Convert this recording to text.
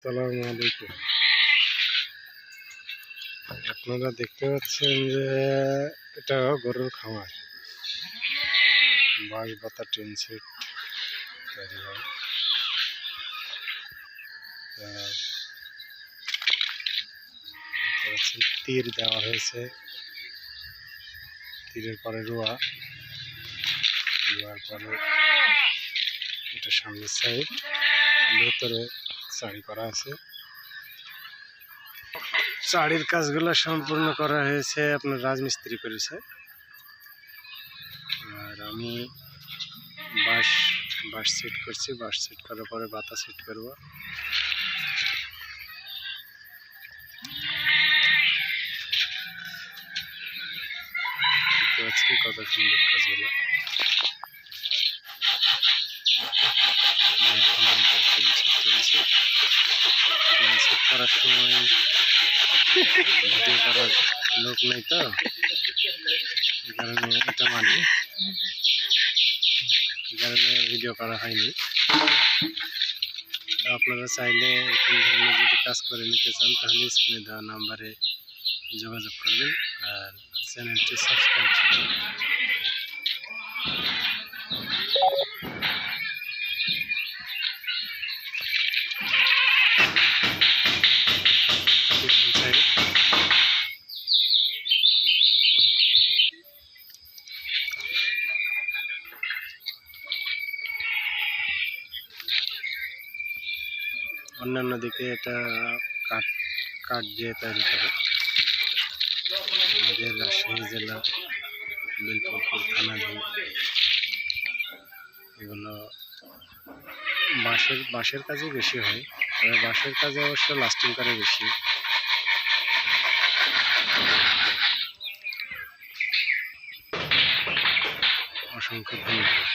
আসসালামু আলাইকুম। আপনারা দেখতে পাচ্ছেন যে এটা গরুর খামার। বাঁশ বাতা টিন সেট তৈরি হয়। দেখতে পাচ্ছেন তীর দেওয়া হয়েছে, তীরের পরে রোয়ার পরে এটা সামনের সাইড, ভেতরে চারি করা আছে। চারির কাজগুলো সম্পূর্ণ করা হয়েছে আপনার রাজমিস্ত্রি করেছে। আর আমি বাঁশ সেট করছি, বাঁশ সেট করার পরে বাতা সেট করবো। দেখতে পাচ্ছি কত সুন্দর কাজগুলো। এখন আমরা টিন সেট করেছি। টিন সেট করার সময় ভিডিও করার লোক নেই, তো এই কারণে এটা এই কারণে ভিডিও করা হয়নি। তো আপনারা চাইলে এরকম ধরনের যদি কাজ করে নিতে চান তাহলে স্ক্রিনে দেওয়া নাম্বারে যোগাযোগ করবেন আর চ্যানেলটি সাবস্ক্রাইব করবেন। অন্যান্য দিকে এটা কাঠ দিয়ে তৈরি করে। আমাদের রাজশাহী জেলা বেলপুর থানাধীন এগুলো বাঁশের কাজে বেশি হয়, তবে বাঁশের কাজে অবশ্য লাস্টিং করে বেশি। অসংখ্য ধন্যবাদ।